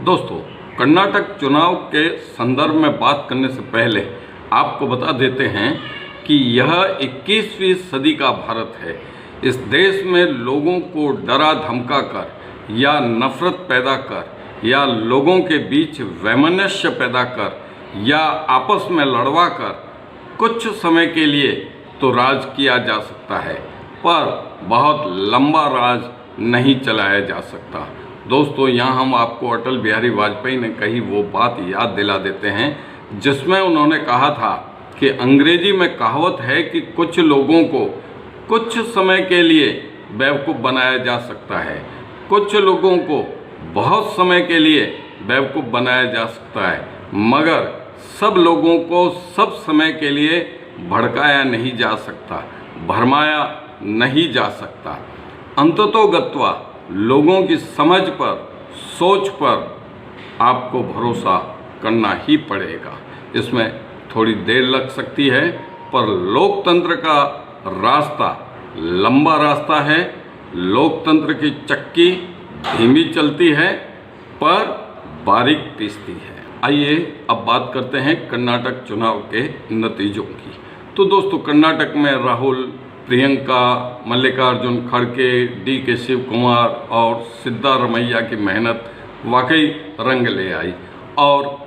दोस्तों, कर्नाटक चुनाव के संदर्भ में बात करने से पहले आपको बता देते हैं कि यह 21वीं सदी का भारत है। इस देश में लोगों को डरा धमका कर या नफरत पैदा कर या लोगों के बीच वैमनस्य पैदा कर या आपस में लड़वा कर कुछ समय के लिए तो राज किया जा सकता है, पर बहुत लंबा राज नहीं चलाया जा सकता। दोस्तों, यहाँ हम आपको अटल बिहारी वाजपेयी ने कही वो बात याद दिला देते हैं जिसमें उन्होंने कहा था कि अंग्रेजी में कहावत है कि कुछ लोगों को कुछ समय के लिए बेवकूफ़ बनाया जा सकता है, कुछ लोगों को बहुत समय के लिए बेवकूफ़ बनाया जा सकता है, मगर सब लोगों को सब समय के लिए भड़काया नहीं जा सकता, भरमाया नहीं जा सकता। अंततोगत्वा लोगों की समझ पर, सोच पर आपको भरोसा करना ही पड़ेगा। इसमें थोड़ी देर लग सकती है, पर लोकतंत्र का रास्ता लंबा रास्ता है। लोकतंत्र की चक्की धीमी चलती है, पर बारीक पीसती है। आइए अब बात करते हैं कर्नाटक चुनाव के नतीजों की। तो दोस्तों, कर्नाटक में राहुल, प्रियंका, मल्लिकार्जुन खड़गे, DK शिव कुमार और सिद्धारमैया की मेहनत वाकई रंग ले आई और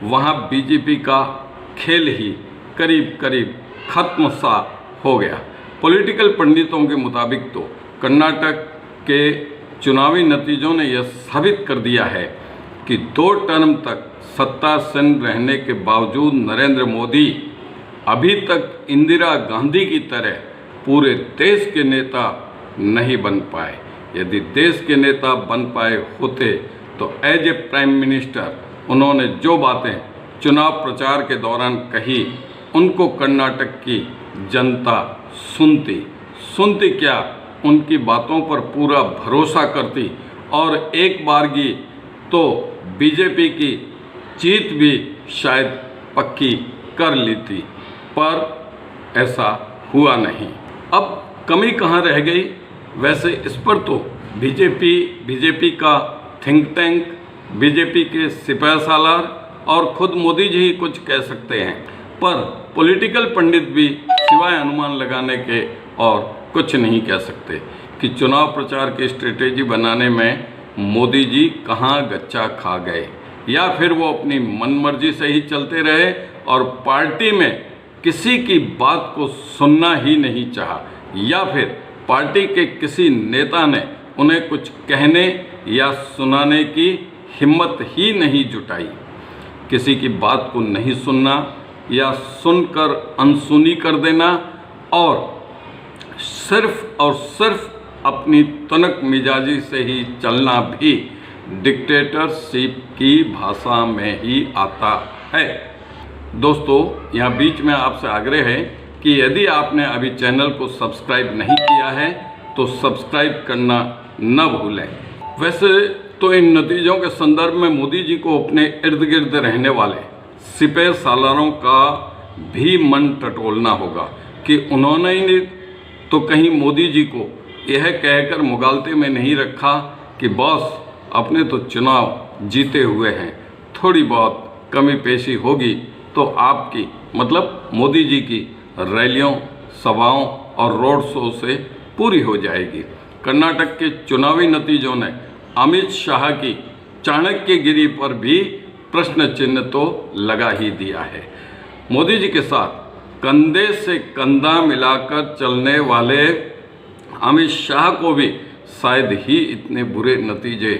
वहाँ बीजेपी का खेल ही करीब करीब खत्म सा हो गया। पॉलिटिकल पंडितों के मुताबिक तो कर्नाटक के चुनावी नतीजों ने यह साबित कर दिया है कि 2 टर्म तक सत्तासीन रहने के बावजूद नरेंद्र मोदी अभी तक इंदिरा गांधी की तरह पूरे देश के नेता नहीं बन पाए। यदि देश के नेता बन पाए होते तो एज ए प्राइम मिनिस्टर उन्होंने जो बातें चुनाव प्रचार के दौरान कही, उनको कर्नाटक की जनता सुनती क्या, उनकी बातों पर पूरा भरोसा करती और एक बारगी तो बीजेपी की जीत भी शायद पक्की कर लेती, पर ऐसा हुआ नहीं। अब कमी कहाँ रह गई? वैसे इस पर तो बीजेपी का थिंक टैंक, बीजेपी के सिपह सालार और खुद मोदी जी ही कुछ कह सकते हैं, पर पॉलिटिकल पंडित भी सिवाय अनुमान लगाने के और कुछ नहीं कह सकते कि चुनाव प्रचार की स्ट्रेटेजी बनाने में मोदी जी कहाँ गच्चा खा गए, या फिर वो अपनी मनमर्जी से ही चलते रहे और पार्टी में किसी की बात को सुनना ही नहीं चाहा, या फिर पार्टी के किसी नेता ने उन्हें कुछ कहने या सुनाने की हिम्मत ही नहीं जुटाई। किसी की बात को नहीं सुनना या सुनकर अनसुनी कर देना और सिर्फ अपनी तनक मिजाजी से ही चलना भी डिक्टेटरशिप की भाषा में ही आता है। दोस्तों, यहाँ बीच में आपसे आग्रह है कि यदि आपने अभी चैनल को सब्सक्राइब नहीं किया है तो सब्सक्राइब करना न भूलें। वैसे तो इन नतीजों के संदर्भ में मोदी जी को अपने इर्द गिर्द रहने वाले सिपह सालारों का भी मन टटोलना होगा कि उन्होंने ही तो कहीं मोदी जी को यह कहकर मुगालते में नहीं रखा कि बॉस अपने तो चुनाव जीते हुए हैं, थोड़ी बहुत कमी पेशी होगी तो आपकी मतलब मोदी जी की रैलियों, सभाओं और रोड शो से पूरी हो जाएगी। कर्नाटक के चुनावी नतीजों ने अमित शाह की चाणक्यगिरी पर भी प्रश्न चिन्ह तो लगा ही दिया है। मोदी जी के साथ कंधे से कंधा मिलाकर चलने वाले अमित शाह को भी शायद ही इतने बुरे नतीजे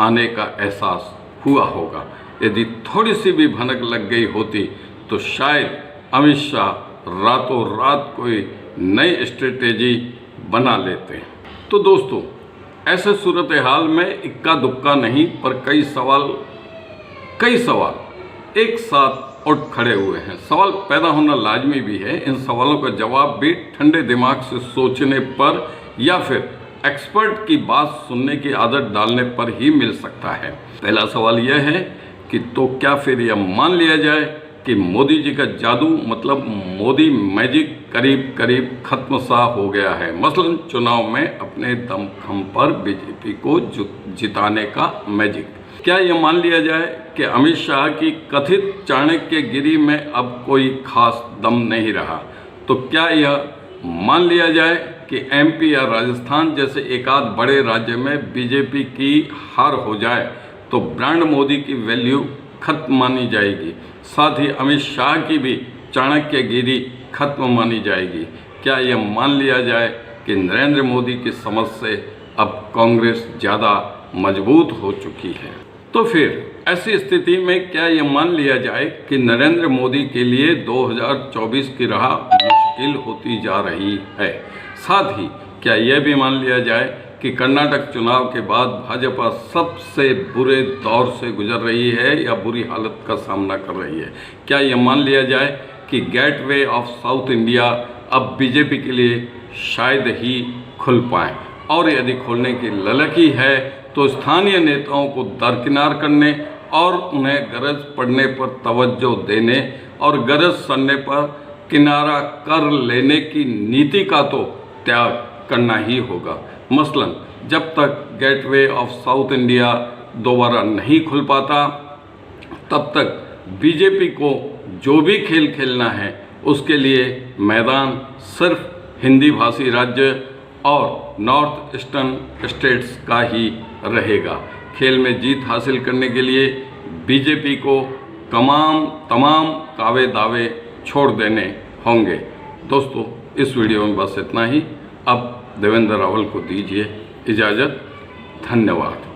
आने का एहसास हुआ होगा। यदि थोड़ी सी भी भनक लग गई होती तो शायद अमित शाह रातों रात कोई नई स्ट्रेटेजी बना लेते। तो दोस्तों, ऐसे सूरत हाल में इक्का दुक्का नहीं पर कई सवाल एक साथ उठ खड़े हुए हैं। सवाल पैदा होना लाजमी भी है। इन सवालों का जवाब भी ठंडे दिमाग से सोचने पर या फिर एक्सपर्ट की बात सुनने की आदत डालने पर ही मिल सकता है। पहला सवाल यह है कि तो क्या फिर यह मान लिया जाए कि मोदी जी का जादू मतलब मोदी मैजिक करीब करीब खत्म सा हो गया है, मसलन चुनाव में अपने दमखम पर बीजेपी को जिताने का मैजिक। क्या यह मान लिया जाए कि अमित शाह की कथित चाणक्यगिरी में अब कोई खास दम नहीं रहा? तो क्या यह मान लिया जाए कि एमपी या राजस्थान जैसे एकाध बड़े राज्य में बीजेपी की हार हो जाए तो ब्रांड मोदी की वैल्यू खत्म मानी जाएगी, साथ ही अमित शाह की भी चाणक्यगिरी खत्म मानी जाएगी? क्या यह मान लिया जाए कि नरेंद्र मोदी की समझ से अब कांग्रेस ज़्यादा मजबूत हो चुकी है? तो फिर ऐसी स्थिति में क्या यह मान लिया जाए कि नरेंद्र मोदी के लिए 2024 की राह मुश्किल होती जा रही है? साथ ही क्या यह भी मान लिया जाए कि कर्नाटक चुनाव के बाद भाजपा सबसे बुरे दौर से गुजर रही है या बुरी हालत का सामना कर रही है? क्या यह मान लिया जाए कि गेटवे ऑफ साउथ इंडिया अब बीजेपी के लिए शायद ही खुल पाए, और यदि खोलने की ललक ही है तो स्थानीय नेताओं को दरकिनार करने और उन्हें गरज पड़ने पर तवज्जो देने और गरज सड़ने पर किनारा कर लेने की नीति का तो त्याग करना ही होगा। मसलन जब तक गेटवे ऑफ साउथ इंडिया दोबारा नहीं खुल पाता तब तक बीजेपी को जो भी खेल खेलना है उसके लिए मैदान सिर्फ हिंदी भाषी राज्य और नॉर्थ ईस्टर्न स्टेट्स का ही रहेगा। खेल में जीत हासिल करने के लिए बीजेपी को तमाम कावे दावे छोड़ देने होंगे। दोस्तों, इस वीडियो में बस इतना ही। अब देवेंद्र रावल को दीजिए इजाज़त। धन्यवाद।